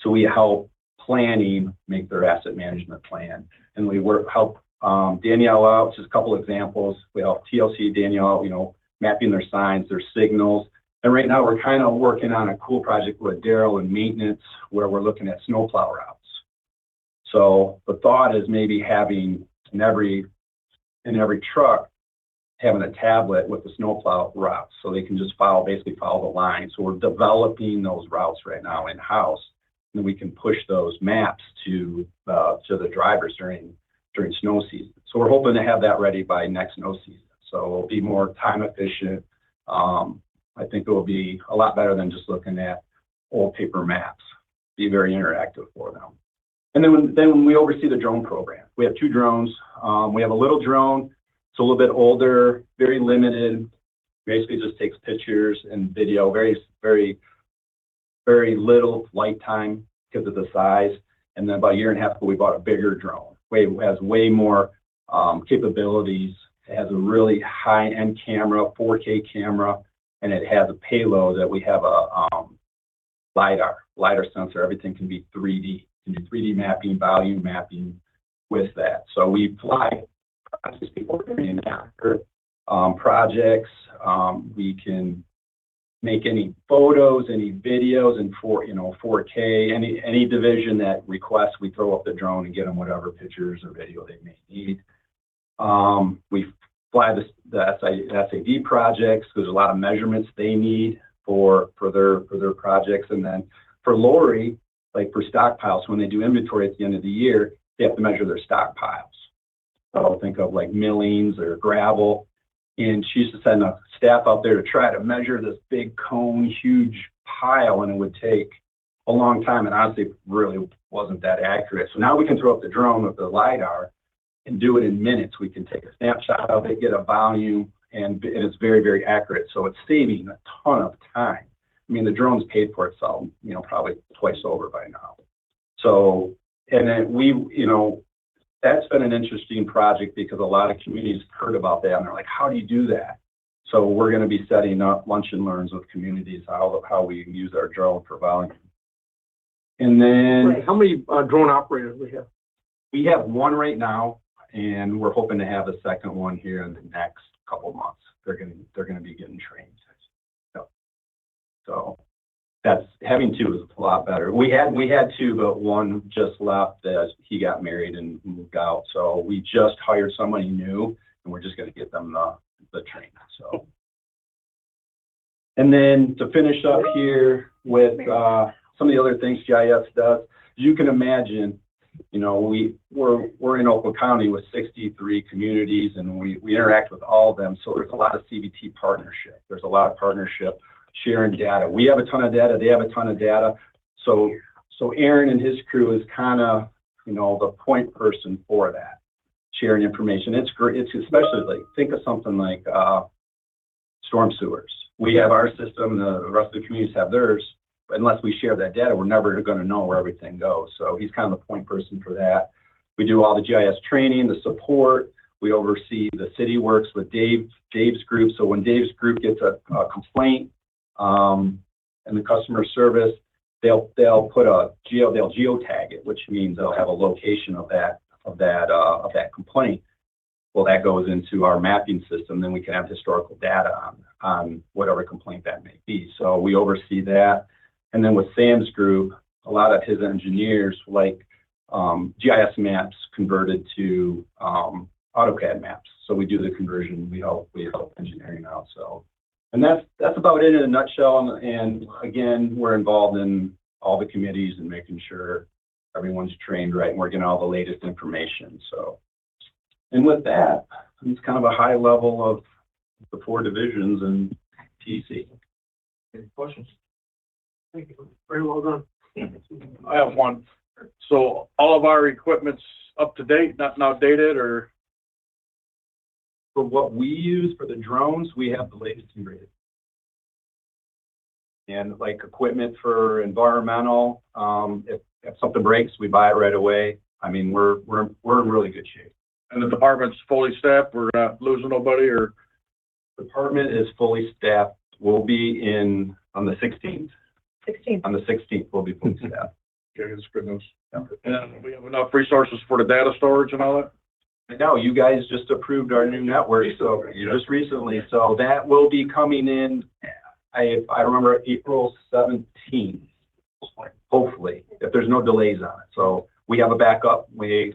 So we help planning make their asset management plan, and we help Danielle out. Just a couple examples. We help TLC Danielle, mapping their signs, their signals. And right now we're kind of working on a cool project with Daryl and maintenance where we're looking at snowplow routes. So the thought is maybe having in every truck, having a tablet with the snowplow routes, so they can just basically follow the line. So we're developing those routes right now in-house, and we can push those maps to the drivers during snow season. So we're hoping to have that ready by next snow season. So it'll be more time efficient. I think it will be a lot better than just looking at old paper maps. Be very interactive for them. And then we oversee the drone program. We have 2 drones. We have a little drone. It's a little bit older, very limited. Basically just takes pictures and video, very, very, very little flight time because of the size. And then about a year and a half ago, we bought a bigger drone. It has way more capabilities. It has a really high-end camera, 4K camera, and it has a payload that we have a LiDAR sensor. Everything can be 3D. Can do 3D mapping, volume mapping with that. So we fly people in after projects. We can make any photos, any videos in 4K. Any division that requests, we throw up the drone and get them whatever pictures or video they may need. We fly the SAD projects. There's a lot of measurements they need for their projects, and then for Lori, like for stockpiles, when they do inventory at the end of the year, they have to measure their stockpiles. So think of like millings or gravel. And she used to send a staff out there to try to measure this big cone, huge pile, and it would take a long time. And honestly, it really wasn't that accurate. So now we can throw up the drone with the LiDAR and do it in minutes. We can take a snapshot of it, get a volume, and it's very, very accurate. So it's saving a ton of time. I mean, the drone's paid for itself, probably twice over by now. So, and then that's been an interesting project because a lot of communities heard about that and they're like, how do you do that? So we're going to be setting up lunch and learns with communities, how we use our drone for volume. And then Right. How many drone operators we have? we have 1 right now, and we're hoping to have a second one here in the next couple of months. They're going to be getting trained. So that's having 2 is a lot better. We had 2, but 1 just left as he got married and moved out. So we just hired somebody new, and we're just going to get them the training. So, and then to finish up here with some of the other things GIS does, you can imagine, we're in Oakland County with 63 communities, and we interact with all of them. So there's a lot of CBT partnership. There's a lot of partnership sharing data. We have a ton of data. They have a ton of data. So Aaron and his crew is kind of, the point person for that, sharing information. It's great. It's especially like, think of something like storm sewers. We have our system. The rest of the communities have theirs. But unless we share that data, we're never going to know where everything goes. So he's kind of the point person for that. We do all the GIS training, the support. We oversee the city works with Dave's group. So when Dave's group gets a complaint, and the customer service, they'll geotag it, which means they'll have a location of that complaint. Well, that goes into our mapping system. Then we can have historical data on whatever complaint that may be. So we oversee that. And then with Sam's group, a lot of his engineers like GIS maps converted to AutoCAD maps. So we do the conversion. We help engineering out. So. And that's about it in a nutshell. And again, we're involved in all the committees and making sure everyone's trained right and we're getting all the latest information. So, and with that, it's kind of a high level of the 4 divisions and TC. Any questions? Thank you. Very well done. I have 1. So all of our equipment's up to date, not outdated, or? For what we use for the drones, we have the latest and greatest. And like equipment for environmental, if something breaks, we buy it right away. I mean, we're in really good shape. And the department's fully staffed. We're not losing nobody, or? Department is fully staffed. We'll be in on the 16th. 16. On the 16th, we'll be fully staffed. Okay, that's good news. Yeah. And we have enough resources for the data storage and all that? I know you guys just approved our new network, so just recently. So that will be coming in, I remember April 17th, hopefully, if there's no delays on it. So we have a backup. We're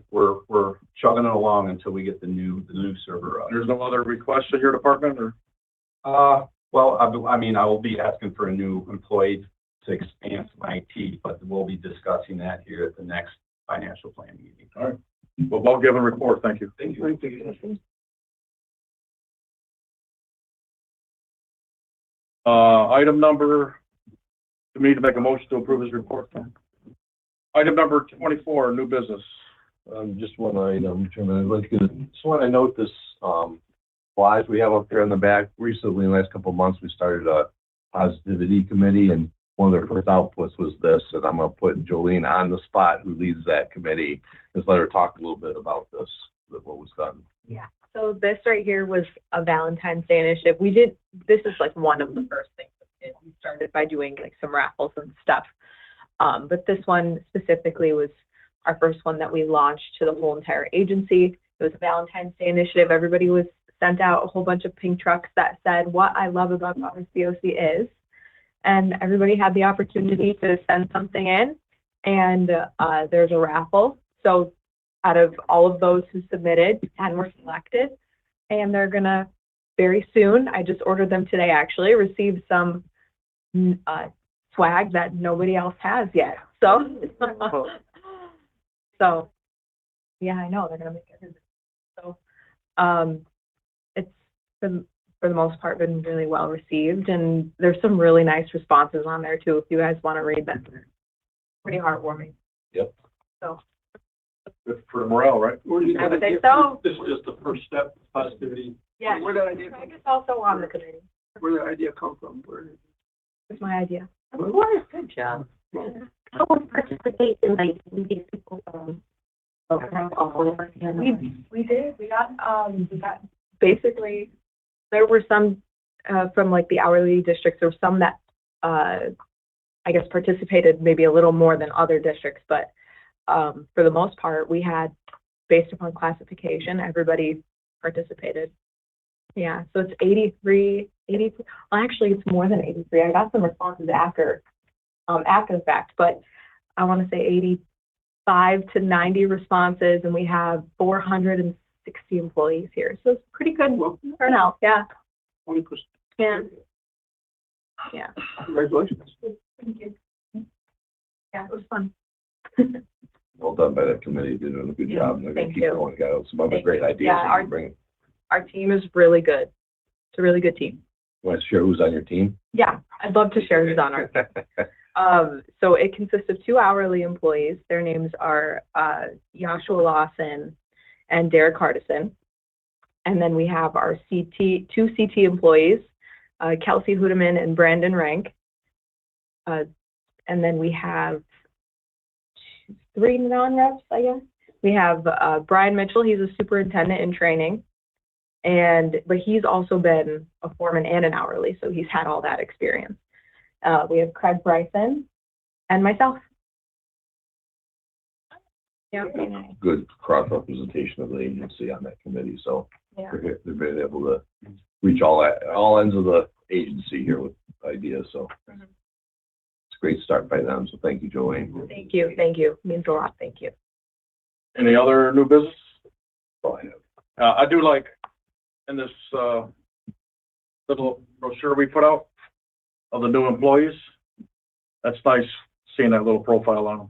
chugging it along until we get the new server up. There's no other requests in your department, or? Well, I mean, I will be asking for a new employee to expand my IT, but we'll be discussing that here at the next financial plan meeting. All right. Well, I'll give a report. Thank you. Thank you. Item number, we need to make a motion to approve his report. Item number 24, new business. Just one item, Chairman, I'd like to, just want to note this, slides we have up there in the back. Recently, in the last couple of months, we started a positivity committee, and one of their first outputs was this, and I'm going to put Jolene on the spot, who leads that committee. Just let her talk a little bit about this, what was done. Yeah, so this right here was a Valentine's Day initiative. This is like one of the first things we did. We started by doing like some raffles and stuff. But this one specifically was our first one that we launched to the whole entire agency. It was a Valentine's Day initiative. Everybody was sent out a whole bunch of pink trucks that said, "What I love about RCOC is," and everybody had the opportunity to send something in, and there's a raffle. So out of all of those who submitted, 10 were selected, and they're gonna very soon, I just ordered them today actually, receive some swag that nobody else has yet. So, so yeah, I know they're gonna make it. So, it's been, for the most part, been really well received, and there's some really nice responses on there too. If you guys want to read them, pretty heartwarming. Yep. So. Good for the morale, right? I would say so. This is just the first step of positivity. Yeah. Where did the idea Craig is also on the committee. Where did the idea come from? It's my idea. Good job. How would participate in like meeting people from all over? We did. We got basically, there were some from like the hourly districts. There were some that I guess participated maybe a little more than other districts, but for the most part, we had, based upon classification, everybody participated. Yeah, so it's 83, well, actually, it's more than 83. I got some responses after the fact, but I want to say 85 to 90 responses, and we have 460 employees here. So it's pretty good turnout. Yeah. 20%. Yeah. Yeah. Congratulations. Thank you. Yeah, it was fun. Well done by that committee, they're doing a good job, and they're going to Thank keep you. going, got some other Thank great you. ideas. Yeah, that you bring. Our team is really good. It's a really good team. You want to share who's on your team? Yeah, I'd love to share who's on our team. So it consists of 2 hourly employees. Their names are Joshua Lawson and Derek Hardison. And then we have our two CT employees, Kelsey Hudeman and Brandon Rank. And then we have 3 non-reps, I guess. We have Brian Mitchell. He's a superintendent in training. But he's also been a foreman and an hourly, so he's had all that experience. We have Craig Bryson and myself. Yeah. Good cross-representation of the agency on that committee, so Yeah. they've been able to reach all ends of the agency here with ideas, so it's a great start by them, so thank you, Jolene. Thank you. Thank you. Means a lot. Thank you. Any other new business? All I have. I do like in this little brochure we put out of the new employees. That's nice seeing that little profile on them.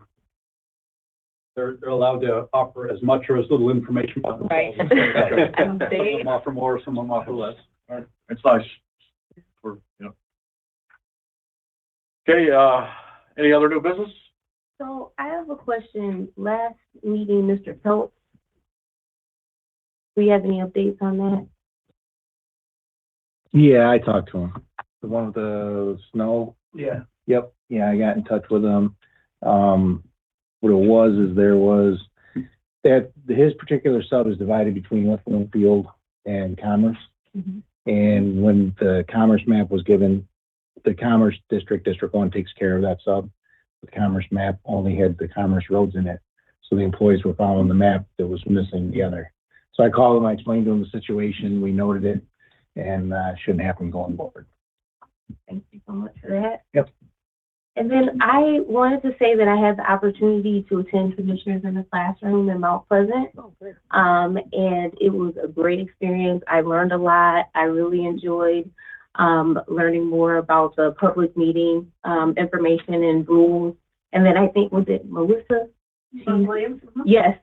They're allowed to offer as much or as little information about themselves. Right. Some of them offer more, some of them offer less. All right. It's nice. Okay, any other new business? So I have a question. Last meeting, Mr. Phelps, do we have any updates on that? Yeah, I talked to him. The one with the snow. Yeah. Yep. Yeah, I got in touch with him. What it was is there was that his particular sub is divided between West Bloomfield and Commerce. Mm-hmm. And when the Commerce map was given, the Commerce District 1 takes care of that sub. The Commerce map only had the Commerce roads in it. So the employees were following the map that was missing the other. So I called him, I explained to him the situation, we noted it, and shouldn't happen going forward. Thank you so much for that. Yep. And then I wanted to say that I had the opportunity to attend Commissioners in the Classroom in Mount Pleasant. And it was a great experience. I learned a lot. I really enjoyed learning more about the public meeting information and rules. And then I think, was it Melissa? Williams? Yes,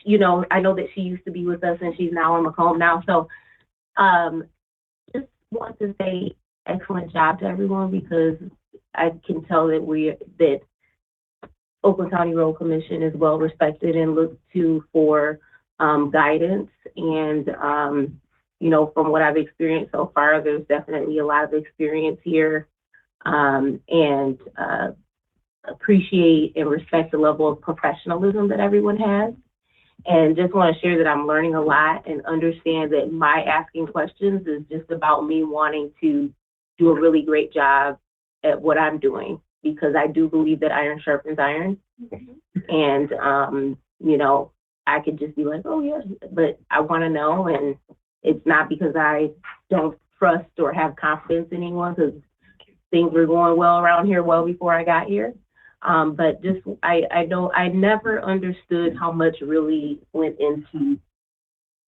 you know, I know that she used to be with us and she's now in Macomb now. So just want to say excellent job to everyone, because I can tell that Oakland County Road Commission is well respected and looked to for guidance. And you know, from what I've experienced so far, there's definitely a lot of experience here, and appreciate and respect the level of professionalism that everyone has. And just want to share that I'm learning a lot and understand that my asking questions is just about me wanting to do a really great job at what I'm doing, because I do believe that iron sharpens iron. And, you know, I could just be like, oh, yeah, but I want to know. And it's not because I don't trust or have confidence in anyone, because things were going well around here well before I got here. But just, I know I never understood how much really went into,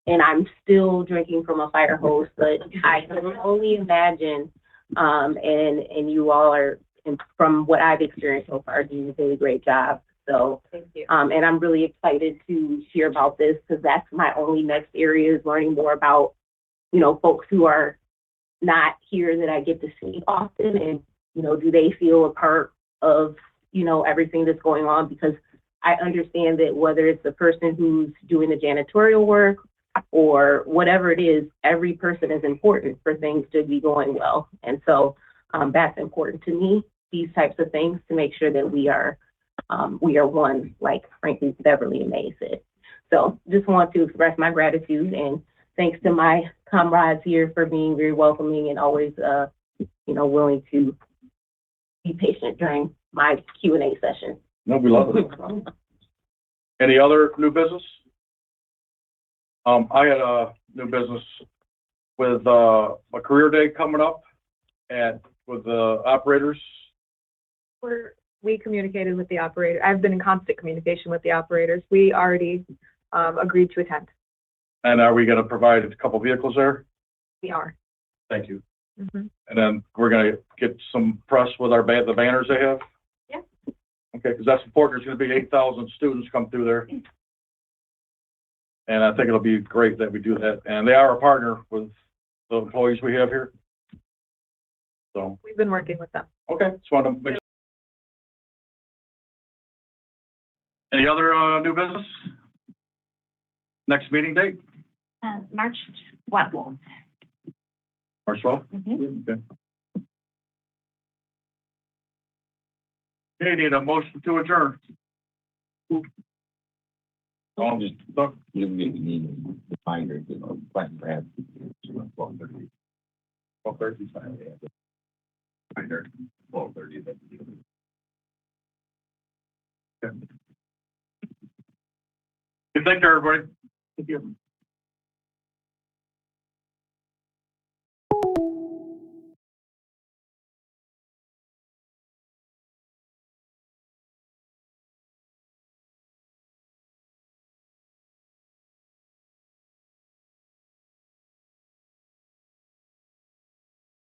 and I'm still drinking from a fire hose, but I can only imagine, and you all are, and from what I've experienced so far, doing a really great job. So, Thank you. and I'm really excited to hear about this, because that's my only next area, is learning more about, you know, folks who are not here that I get to see often, and, you know, do they feel a part of, you know, everything that's going on? Because I understand that whether it's the person who's doing the janitorial work or whatever it is, every person is important for things to be going well. And so that's important to me, these types of things, to make sure that we are one, like frankly Beverly and May said. So just want to express my gratitude, and thanks to my comrades here for being very welcoming and always, you know, willing to be patient during my Q&A session. No, we love it. Any other new business? I had a new business with a career day coming up with the operators. We communicated with the operator. I've been in constant communication with the operators. We already agreed to attend. And are we gonna provide a couple vehicles there? We are. Thank you. Mhm. And then we're gonna get some press with the banners they have? Yeah. Okay, because that's important. There's gonna be 8,000 students come through there. And I think it'll be great that we do that. And they are a partner with the employees we have here. So, We've been working with them. okay, just wanted to make. Any other new business? Next meeting date? March 12th. March 12th? Mhm. Okay. Okay, need a motion to adjourn. I'll just, you need the binder, you know, Clinton Brad, 12:30. 12:30 is fine, yeah. Binder, 12:30. Okay. Good, thank you, everybody. Thank you.